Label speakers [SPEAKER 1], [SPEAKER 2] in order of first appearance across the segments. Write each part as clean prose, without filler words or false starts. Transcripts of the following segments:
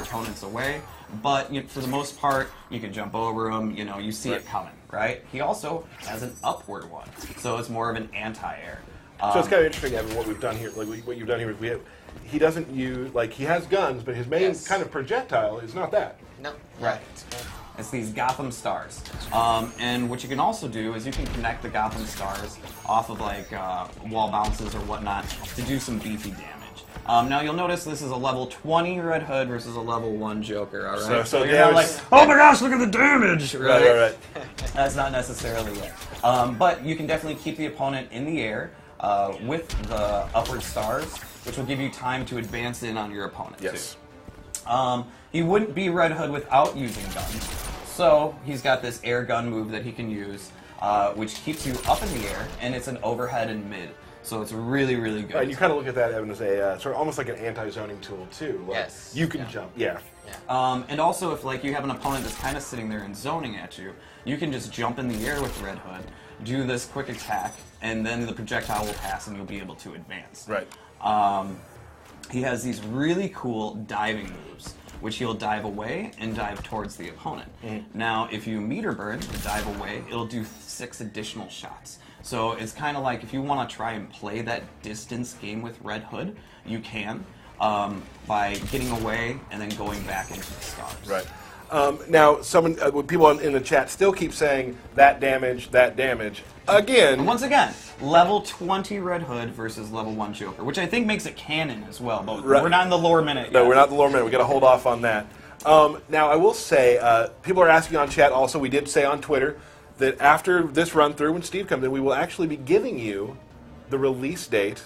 [SPEAKER 1] opponents away, but for the most part, you can jump over them. You see it coming, right? He also has an upward one, so it's more of an anti-air.
[SPEAKER 2] So it's kind of interesting, Evan, what we've done here. Like what you've done here is he doesn't use, like, he has guns, but his main kind of projectile is not that.
[SPEAKER 3] No.
[SPEAKER 1] Right. It's these Gotham Stars. And what you can also do is you can connect the Gotham Stars off of like wall bounces or whatnot to do some beefy damage. Now you'll notice this is a level 20 Red Hood versus a level 1 Joker, alright?
[SPEAKER 2] So
[SPEAKER 1] you're not like, oh my gosh, look at the damage!
[SPEAKER 2] Right.
[SPEAKER 1] That's not necessarily it. But you can definitely keep the opponent in the air with the upward stars, which will give you time to advance in on your opponent too. He wouldn't be Red Hood without using guns. So he's got this air gun move that he can use, which keeps you up in the air, and it's an overhead and mid. So it's really, really good.
[SPEAKER 2] And you kind of look at that, Evan, as a sort of almost like an anti-zoning tool too. Like,
[SPEAKER 3] yes.
[SPEAKER 2] You can jump. Yeah.
[SPEAKER 1] And also, if like you have an opponent that's kind of sitting there and zoning at you, you can just jump in the air with Red Hood, do this quick attack, and then the projectile will pass, and you'll be able to advance.
[SPEAKER 2] Right.
[SPEAKER 1] He has these really cool diving moves, which he'll dive away and dive towards the opponent. Now, if you meter burn the dive away, it'll do 6 additional shots. So it's kind of like if you want to try and play that distance game with Red Hood, you can by getting away and then going back into the stars.
[SPEAKER 2] Right. Now, people in the chat still keep saying that damage. Again.
[SPEAKER 1] And once again, level 20 Red Hood versus level 1 Joker, which I think makes it canon as well, but we're not in the lore minute yet.
[SPEAKER 2] No, we're not in the lore minute. We've got to hold off on that. Now, I will say, people are asking on chat also, we did say on Twitter, that after this run-through, when Steve comes in, we will actually be giving you the release date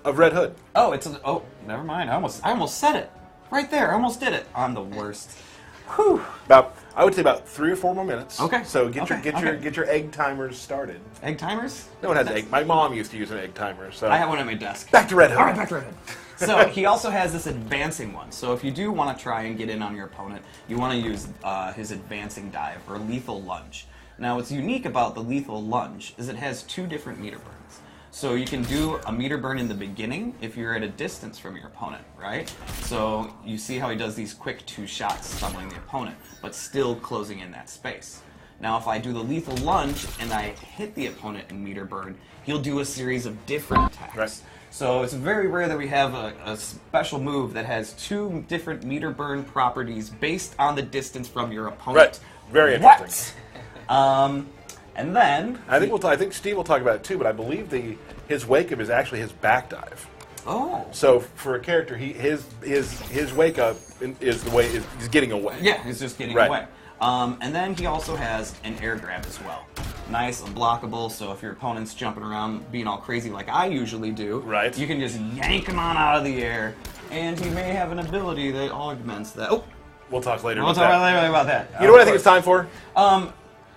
[SPEAKER 2] of Red Hood.
[SPEAKER 1] Oh, never mind. I almost said it. Right there. I almost did it. I'm the worst. Whew.
[SPEAKER 2] I would say about 3 or 4 more minutes.
[SPEAKER 1] Okay.
[SPEAKER 2] So get your egg timers started.
[SPEAKER 1] Egg timers?
[SPEAKER 2] No one has egg. My mom used to use an egg timer. So
[SPEAKER 1] I have one at my desk.
[SPEAKER 2] back to Red Hood.
[SPEAKER 1] All right, back to Red Hood. So he also has this advancing one. So if you do want to try and get in on your opponent, you want to use his advancing dive or lethal lunge. Now, what's unique about the lethal lunge is it has 2 different meter burns. So you can do a meter burn in the beginning if you're at a distance from your opponent, right? So you see how he does these quick 2 shots stumbling the opponent, but still closing in that space. Now, if I do the lethal lunge and I hit the opponent in meter burn, he'll do a series of different attacks.
[SPEAKER 2] Right.
[SPEAKER 1] So it's very rare that we have a special move that has 2 different meter burn properties based on the distance from your opponent.
[SPEAKER 2] Right. Very interesting.
[SPEAKER 1] And then
[SPEAKER 2] I think Steve will talk about it too, but I believe his wake up is actually his back dive.
[SPEAKER 1] Oh.
[SPEAKER 2] So for a character, his wake up is the way he's getting away.
[SPEAKER 1] Yeah, he's just getting away. And then he also has an air grab as well. Nice, unblockable, so if your opponent's jumping around being all crazy like I usually do, you can just yank him on out of the air, and he may have an ability that augments that. Oh.
[SPEAKER 2] We'll talk later
[SPEAKER 1] about that.
[SPEAKER 2] You know what I think it's time for?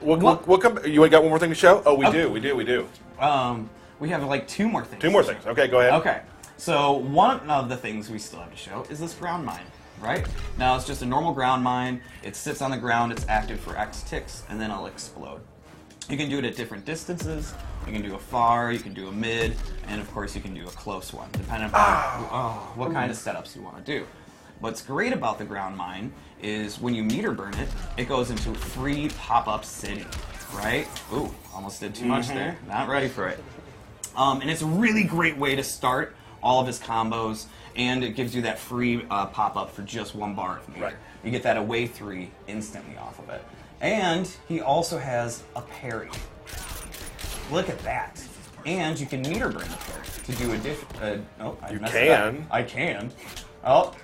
[SPEAKER 1] We'll
[SPEAKER 2] come. You got one more thing to show? Oh, we do.
[SPEAKER 1] We have like 2 more things.
[SPEAKER 2] 2 more things. Okay, go ahead.
[SPEAKER 1] Okay. So one of the things we still have to show is this ground mine, right? Now it's just a normal ground mine. It sits on the ground. It's active for X ticks, and then it'll explode. You can do it at different distances. You can do a far, you can do a mid, and of course you can do a close one, depending upon what kind of setups you want to do. What's great about the ground mine is when you meter burn it, it goes into free pop-up city, right? Ooh, almost did too much there. Not ready for it. And it's a really great way to start all of his combos, and it gives you that free pop-up for just 1 bar of meter.
[SPEAKER 2] Right.
[SPEAKER 1] You get that away 3 instantly off of it. And he also has a parry. Look at that. And you can meter burn the parry to do I can. Oh.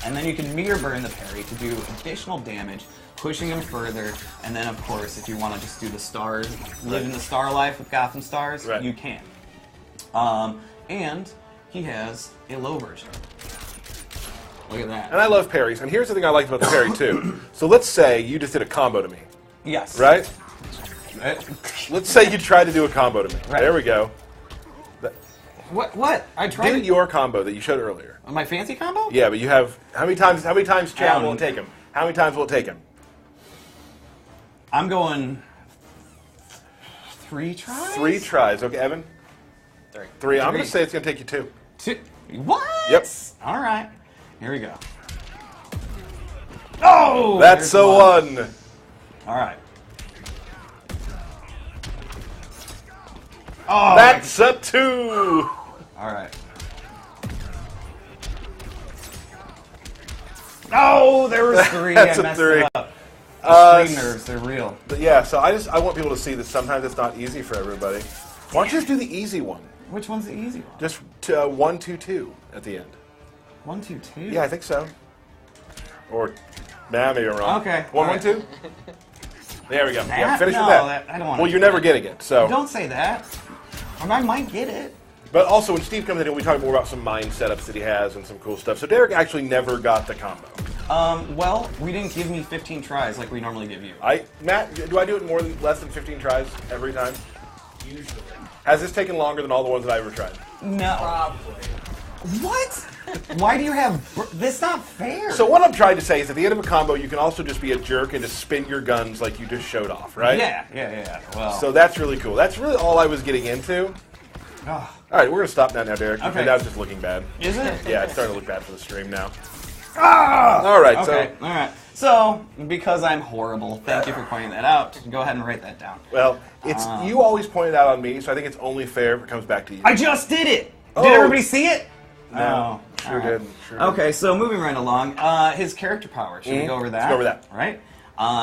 [SPEAKER 1] And then you can meter burn the parry to do additional damage, pushing him further. And then, of course, if you want to just do the stars, live in the star life with Gotham Stars, you can. And he has a low version. Look at that.
[SPEAKER 2] And I love parries. And here's the thing I liked about the parry, too. So let's say you just did a combo to me.
[SPEAKER 1] Yes.
[SPEAKER 2] Right? Let's say you tried to do a combo to me.
[SPEAKER 1] Right.
[SPEAKER 2] There we go.
[SPEAKER 1] What? I tried.
[SPEAKER 2] Do your combo that you showed earlier.
[SPEAKER 1] My fancy combo?
[SPEAKER 2] Yeah, but you have how many times chat will it take him? How many times will it take him?
[SPEAKER 1] I'm going 3 tries.
[SPEAKER 2] 3 tries. Okay, Evan? 3. I'm going to say it's going to take you 2.
[SPEAKER 1] 2. What?
[SPEAKER 2] Yep.
[SPEAKER 1] All right. Here we go. Oh!
[SPEAKER 2] That's
[SPEAKER 1] there's
[SPEAKER 2] so
[SPEAKER 1] one.
[SPEAKER 2] one.
[SPEAKER 1] All right. Oh!
[SPEAKER 2] That's a 2.
[SPEAKER 1] All right. Oh, there was 3.
[SPEAKER 2] That's
[SPEAKER 1] I
[SPEAKER 2] a
[SPEAKER 1] messed
[SPEAKER 2] 3.
[SPEAKER 1] it up. The screen nerves, they're real.
[SPEAKER 2] But yeah, so I want people to see that sometimes it's not easy for everybody. Why don't you just do the easy one?
[SPEAKER 1] Which one's the easy one?
[SPEAKER 2] Just 1, 2, 2 at the end.
[SPEAKER 1] 1, 2, 2?
[SPEAKER 2] Yeah, I think so. Or, maybe I'm wrong.
[SPEAKER 1] Okay.
[SPEAKER 2] 1,
[SPEAKER 1] all
[SPEAKER 2] 1, 2? There we go. Yeah,
[SPEAKER 1] That?
[SPEAKER 2] finish
[SPEAKER 1] No,
[SPEAKER 2] with that.
[SPEAKER 1] I don't want
[SPEAKER 2] Well, you're never getting it, so.
[SPEAKER 1] Don't say that. I might get it.
[SPEAKER 2] But also, when Steve comes in, we talk more about some mind setups that he has and some cool stuff. So Derek actually never got the combo.
[SPEAKER 1] Well, we didn't give me 15 tries like we normally give you.
[SPEAKER 2] Matt, do I do it less than 15 tries every time?
[SPEAKER 3] Usually.
[SPEAKER 2] Has this taken longer than all the ones that I ever tried?
[SPEAKER 1] No.
[SPEAKER 3] Probably.
[SPEAKER 1] What? Why do you have... That's not fair.
[SPEAKER 2] So what I'm trying to say is at the end of a combo, you can also just be a jerk and just spin your guns like you just showed off, right?
[SPEAKER 1] Yeah. Well...
[SPEAKER 2] So that's really cool. That's really all I was getting into.
[SPEAKER 1] Oh.
[SPEAKER 2] All right, we're going to stop now, Derek.
[SPEAKER 1] Okay.
[SPEAKER 2] Okay. Now it's just looking bad.
[SPEAKER 1] Is it?
[SPEAKER 2] Yeah, it's starting to look bad for the stream now.
[SPEAKER 1] Ah!
[SPEAKER 2] All right,
[SPEAKER 1] Okay, all right. So, because I'm horrible, thank you for pointing that out. Go ahead and write that down.
[SPEAKER 2] Well, it's you always point it out on me, so I think it's only fair if it comes back to you.
[SPEAKER 1] I just did it!
[SPEAKER 2] Oh.
[SPEAKER 1] Did everybody see it?
[SPEAKER 2] No,
[SPEAKER 1] Oh,
[SPEAKER 2] sure
[SPEAKER 1] all right.
[SPEAKER 2] did. Sure did.
[SPEAKER 1] Okay, so moving right along, his character power. Should we go over that?
[SPEAKER 2] Let's go over that.
[SPEAKER 1] Right?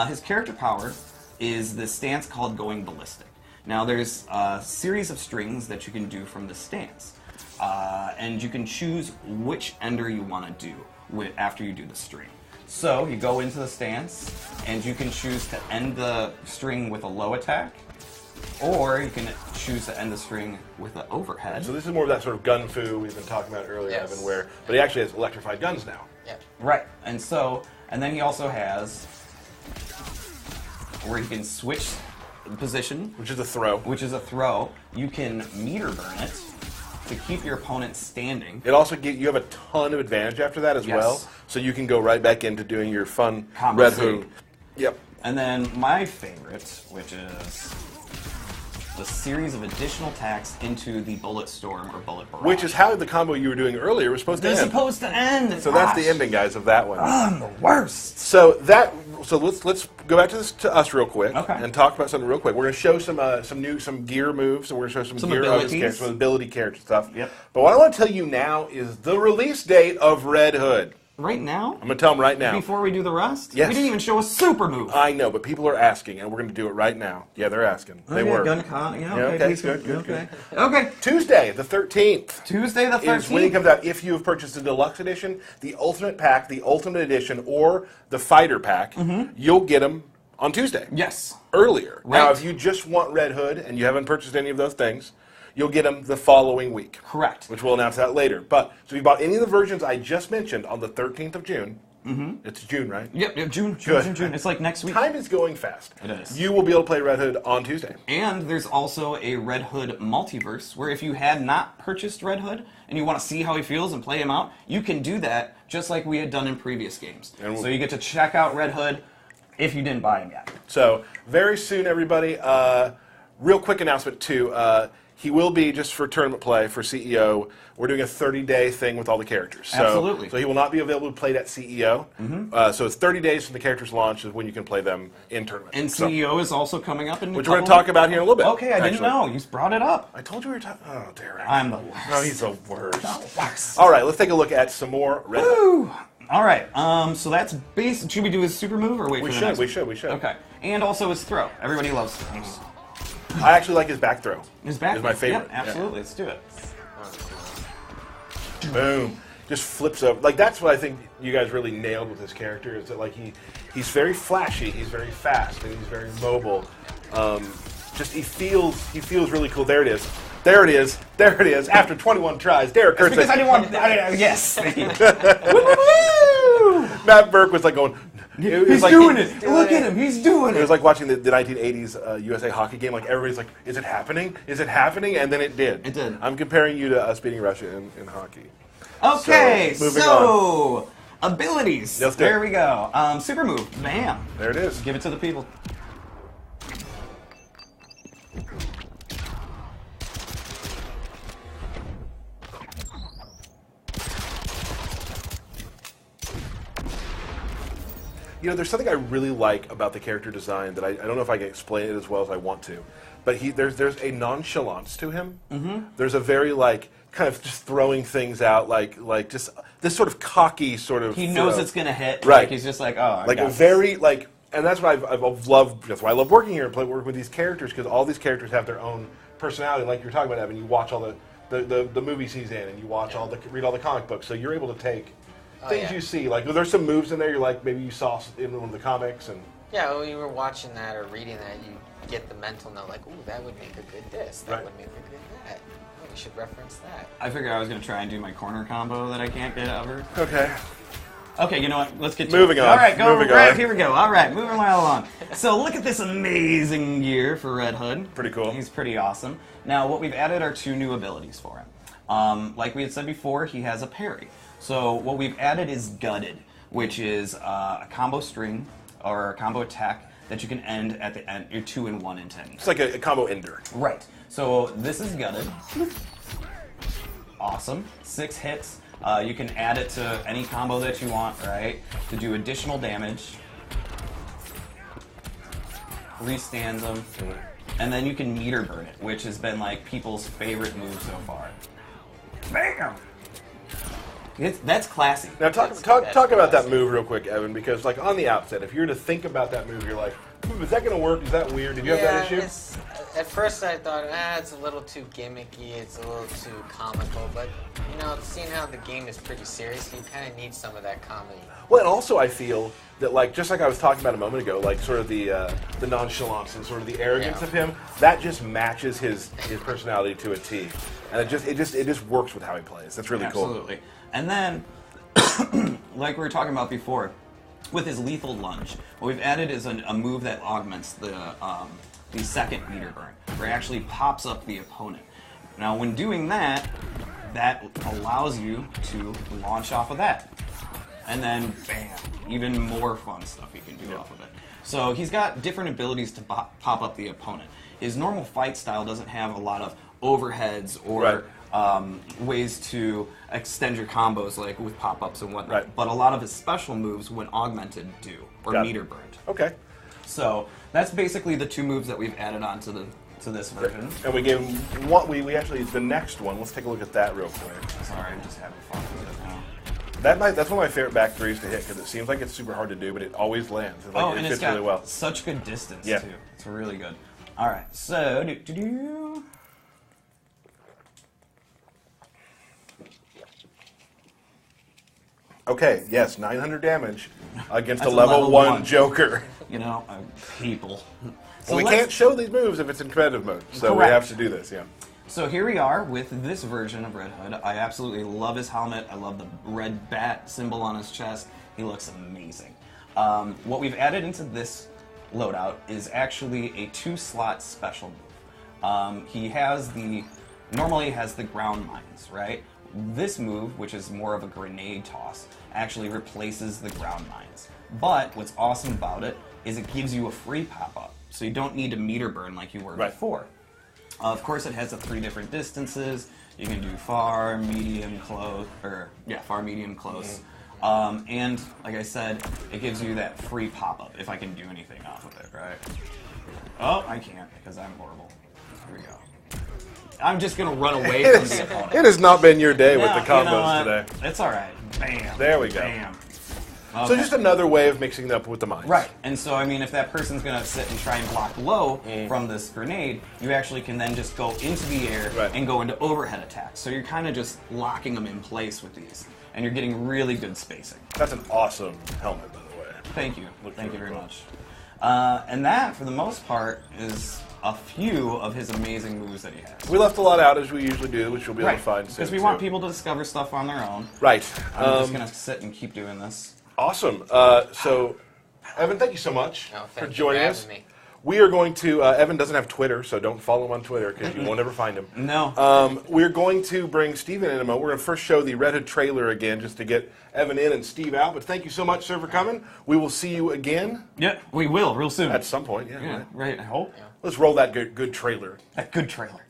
[SPEAKER 1] His character power is this stance called Going Ballistic. Now, there's a series of strings that you can do from this stance. And you can choose which ender you want to do after you do the string. So, you go into the stance, and you can choose to end the string with a low attack, or you can choose to end the string with an overhead.
[SPEAKER 2] So this is more of that sort of gun fu we've been talking about earlier,
[SPEAKER 3] Yes.
[SPEAKER 2] Evan, but he actually has electrified guns now.
[SPEAKER 3] Yeah.
[SPEAKER 1] Right, and then he also has where he can switch position,
[SPEAKER 2] Which is a throw.
[SPEAKER 1] which is a throw. You can meter burn it to keep your opponent standing.
[SPEAKER 2] It also you have a ton of advantage after that as
[SPEAKER 1] Yes.
[SPEAKER 2] well, so you can go right back into doing your fun
[SPEAKER 1] Combo
[SPEAKER 2] Red
[SPEAKER 1] Sig.
[SPEAKER 2] Hood. Yep.
[SPEAKER 1] And then my favorite, which is the series of additional attacks into the Bullet Storm or Bullet Barrage.
[SPEAKER 2] Which is how the combo you were doing earlier was supposed to
[SPEAKER 1] they're
[SPEAKER 2] end.
[SPEAKER 1] supposed to end.
[SPEAKER 2] So that's the
[SPEAKER 1] Gosh.
[SPEAKER 2] ending, guys, of that one.
[SPEAKER 1] I'm the worst.
[SPEAKER 2] So let's go back to us real quick
[SPEAKER 1] Okay.
[SPEAKER 2] and talk about something real quick. We're going to show some gear moves, and we're going to show some gear of his
[SPEAKER 1] abilities.
[SPEAKER 2] character, some ability character stuff.
[SPEAKER 1] Yep.
[SPEAKER 2] But what I want to tell you now is the release date of Red Hood.
[SPEAKER 1] Right now?
[SPEAKER 2] I'm going to tell them right now.
[SPEAKER 1] Before we do the rest?
[SPEAKER 2] Yes.
[SPEAKER 1] We didn't even show a super move.
[SPEAKER 2] I know, but people are asking, and we're going to do it right now. Yeah, they're asking. They
[SPEAKER 1] Okay,
[SPEAKER 2] were.
[SPEAKER 1] Gun con. Yeah,
[SPEAKER 2] Yeah,
[SPEAKER 1] okay.
[SPEAKER 2] okay,
[SPEAKER 1] please
[SPEAKER 2] good,
[SPEAKER 1] okay.
[SPEAKER 2] good.
[SPEAKER 1] Okay.
[SPEAKER 2] Tuesday, the 13th.
[SPEAKER 1] Tuesday the 13th.
[SPEAKER 2] Is when it comes out. If you have purchased the deluxe edition, the ultimate pack, the ultimate edition, or the fighter pack, you'll get them on Tuesday.
[SPEAKER 1] Yes.
[SPEAKER 2] Earlier. Now,
[SPEAKER 1] Right.
[SPEAKER 2] if you just want Red Hood and you haven't purchased any of those things, you'll get them the following week.
[SPEAKER 1] Correct.
[SPEAKER 2] Which we'll announce that later. But so if you bought any of the versions I just mentioned on the 13th of June, it's June, right?
[SPEAKER 1] Yep, June.
[SPEAKER 2] Good.
[SPEAKER 1] It's like next week.
[SPEAKER 2] Time is going fast.
[SPEAKER 1] It is.
[SPEAKER 2] You will be able to play Red Hood on Tuesday.
[SPEAKER 1] And there's also a Red Hood multiverse where if you had not purchased Red Hood and you want to see how he feels and play him out, you can do that just like we had done in previous games.
[SPEAKER 2] And we'll-
[SPEAKER 1] So you get to check out Red Hood if you didn't buy him yet.
[SPEAKER 2] So very soon, everybody. Real quick announcement too. He will be just for tournament play for CEO. We're doing a 30-day thing with all the characters. So,
[SPEAKER 1] Absolutely.
[SPEAKER 2] So he will not be available to play at CEO. So it's 30 days from the characters launch is when you can play them in tournament.
[SPEAKER 1] And
[SPEAKER 2] So-
[SPEAKER 1] CEO is also coming up in
[SPEAKER 2] which we're going to talk about here in a little bit.
[SPEAKER 1] Okay, I didn't
[SPEAKER 2] actually.
[SPEAKER 1] know. You brought it up.
[SPEAKER 2] I told you we were talking. Oh, Derek.
[SPEAKER 1] I'm the worst.
[SPEAKER 2] No, he's the worst.
[SPEAKER 1] Worst.
[SPEAKER 2] All right, let's take a look at some more Red Hood.
[SPEAKER 1] Woo! All right. So that's base. Should we do his super move or wait
[SPEAKER 2] We
[SPEAKER 1] for the
[SPEAKER 2] should,
[SPEAKER 1] next
[SPEAKER 2] we
[SPEAKER 1] one?
[SPEAKER 2] should, we should.
[SPEAKER 1] Okay. And also his throw. Everybody loves throws.
[SPEAKER 2] I actually like his back throw.
[SPEAKER 1] His back
[SPEAKER 2] is my favorite.
[SPEAKER 1] Yep, absolutely. Let's do it.
[SPEAKER 2] Yeah. Boom. Just flips over. Like that's what I think you guys really nailed with his character is that like he's very flashy, he's very fast, and he's very mobile. Just he feels really cool. There it is. There it is. There it is. After 21 tries, Derek Kurtz.
[SPEAKER 1] Because I didn't want. Yes. Thank you.
[SPEAKER 2] Matt Burke was like going. It was
[SPEAKER 1] He's
[SPEAKER 2] like
[SPEAKER 1] doing it. Look at him. He's doing
[SPEAKER 2] It
[SPEAKER 1] it.
[SPEAKER 2] was like watching the 1980s USA hockey game. Like everybody's like, "Is it happening? Is it happening?" And then it did.
[SPEAKER 1] It did.
[SPEAKER 2] I'm comparing you to us beating Russia in hockey.
[SPEAKER 1] Okay.
[SPEAKER 2] So, moving
[SPEAKER 1] So abilities.
[SPEAKER 2] Let's do it.
[SPEAKER 1] There we go. Super move. Bam.
[SPEAKER 2] There it is.
[SPEAKER 1] Give it to the people.
[SPEAKER 2] You know, there's something I really like about the character design that I don't know if I can explain it as well as I want to, but there's a nonchalance to him. Mm-hmm. There's a very like kind of just throwing things out, like just this sort of cocky sort of.
[SPEAKER 1] He knows it's gonna hit.
[SPEAKER 2] Right.
[SPEAKER 1] Like he's just like, oh, I
[SPEAKER 2] like
[SPEAKER 1] got
[SPEAKER 2] a
[SPEAKER 1] this.
[SPEAKER 2] very like, and that's what I've loved. That's why I love working here and working with these characters, because all these characters have their own personality. Like you're talking about, Evan, you watch all the movies he's in, and you watch read all the comic books, so you're able to take things you see. Like there's some moves in there you're like maybe you saw in one of the comics, and
[SPEAKER 3] yeah, when you were watching that or reading that, you get the mental note like, ooh, that would make a good this, that would make a good that. Oh, we should reference that.
[SPEAKER 1] I figured I was gonna try and do my corner combo that I can't get ever.
[SPEAKER 2] okay.
[SPEAKER 1] Okay, you know what? Let's get to
[SPEAKER 2] Moving
[SPEAKER 1] it.
[SPEAKER 2] on.
[SPEAKER 1] All right, go
[SPEAKER 2] Moving
[SPEAKER 1] right
[SPEAKER 2] on.
[SPEAKER 1] here we go. All right, moving right along. So look at this amazing gear for Red Hood.
[SPEAKER 2] Pretty cool.
[SPEAKER 1] He's pretty awesome. Now, what we've added are 2 new abilities for him. Like we had said before, he has a parry. So what we've added is Gutted, which is a combo string or a combo attack that you can end at the end. You're 2 in 1 in 10.
[SPEAKER 2] It's like a combo ender.
[SPEAKER 1] Right. So this is Gutted. Awesome. 6 hits. You can add it to any combo that you want, right? To do additional damage. Restands them. And then you can meter burn it, which has been like people's favorite move so far. Bam! That's classy.
[SPEAKER 2] Now talk about that move real quick, Evan, because like on the outset, if you were to think about that move, you're like, is that going to work? Is that weird? Did you have that issue?
[SPEAKER 3] At first I thought, it's a little too gimmicky, it's a little too comical, but, you know, seeing how the game is pretty serious, you kind of need some of that comedy.
[SPEAKER 2] Well, and also I feel that, like, just like I was talking about a moment ago, like sort of the nonchalance and sort of the arrogance of him, that just matches his personality to a T, and it just works with how he plays. That's really cool.
[SPEAKER 1] Absolutely. And then, like we were talking about before, with his lethal lunge, what we've added is a move that augments the second meter burn, where it actually pops up the opponent. Now, when doing that, that allows you to launch off of that. And then, bam, even more fun stuff you can do off of it. So he's got different abilities to pop up the opponent. His normal fight style doesn't have a lot of overheads or ways to extend your combos like with pop-ups and whatnot.
[SPEAKER 2] Right.
[SPEAKER 1] But a lot of his special moves, when augmented, do, or meter burned.
[SPEAKER 2] Okay.
[SPEAKER 1] So that's basically the 2 moves that we've added on to this version.
[SPEAKER 2] And we gave him what we actually the next one. Let's take a look at that real quick.
[SPEAKER 1] Sorry, I'm just having fun with it now.
[SPEAKER 2] That's one of my favorite back threes to hit because it seems like it's super hard to do, but it always lands. It
[SPEAKER 1] And
[SPEAKER 2] fits
[SPEAKER 1] it's got
[SPEAKER 2] really well.
[SPEAKER 1] such good distance
[SPEAKER 2] Yeah.
[SPEAKER 1] too. It's really good. All right, so
[SPEAKER 2] Okay, yes, 900 damage against a
[SPEAKER 1] That's a
[SPEAKER 2] level
[SPEAKER 1] level
[SPEAKER 2] 1
[SPEAKER 1] 1.
[SPEAKER 2] Joker.
[SPEAKER 1] you know, people. So
[SPEAKER 2] Well, we
[SPEAKER 1] let's-
[SPEAKER 2] can't show these moves if it's in competitive mode, so we
[SPEAKER 1] Correct.
[SPEAKER 2] have to do this, yeah.
[SPEAKER 1] So here we are with this version of Red Hood. I absolutely love his helmet. I love the red bat symbol on his chest. He looks amazing. What we've added into this loadout is actually a 2-slot special move. Normally has the ground mines, right? This move, which is more of a grenade toss, actually replaces the ground mines. But what's awesome about it is it gives you a free pop-up, so you don't need to meter burn like you were before. Of course, it has the 3 different distances. You can do far, medium, close, far, medium, close. And like I said, it gives you that free pop-up if I can do anything off of it, right? Oh, I can't because I'm horrible. Here we go. I'm just gonna run away from the opponent.
[SPEAKER 2] It has not been your day with the
[SPEAKER 1] No,
[SPEAKER 2] combos
[SPEAKER 1] you know what?
[SPEAKER 2] today.
[SPEAKER 1] It's all right. Bam.
[SPEAKER 2] There we go.
[SPEAKER 1] Bam.
[SPEAKER 2] So
[SPEAKER 1] Okay.
[SPEAKER 2] just another way of mixing it up with the mines.
[SPEAKER 1] Right, and so I mean, if that person's gonna sit and try and block low from this grenade, you actually can then just go into the air and go into overhead attacks. So you're kind of just locking them in place with these, and you're getting really good spacing.
[SPEAKER 2] That's an awesome helmet, by the way.
[SPEAKER 1] Thank you.
[SPEAKER 2] Looks
[SPEAKER 1] Thank you
[SPEAKER 2] really
[SPEAKER 1] very
[SPEAKER 2] cool.
[SPEAKER 1] much. And that, for the most part, is a few of his amazing moves that he has.
[SPEAKER 2] We left a lot out as we usually do, which you'll be able to find soon.
[SPEAKER 1] Because we want people to discover stuff on their own.
[SPEAKER 2] Right.
[SPEAKER 1] I'm just gonna sit and keep doing this.
[SPEAKER 2] Awesome. So, Evan, thank you so much
[SPEAKER 3] No,
[SPEAKER 2] for
[SPEAKER 3] thank you
[SPEAKER 2] joining
[SPEAKER 3] for
[SPEAKER 2] us.
[SPEAKER 3] having me.
[SPEAKER 2] We are going to. Evan doesn't have Twitter, so don't follow him on Twitter because you won't ever find him.
[SPEAKER 1] No.
[SPEAKER 2] We're going to bring Steven in a moment. We're going to first show the Red Hood trailer again just to get Evan in and Steve out. But thank you so much, sir, for coming. We will see you again
[SPEAKER 1] Yeah, we will real soon.
[SPEAKER 2] at some point. Yeah.
[SPEAKER 1] Yeah,
[SPEAKER 2] Right.
[SPEAKER 1] right. I hope.
[SPEAKER 2] Let's roll that good trailer.
[SPEAKER 1] That good trailer.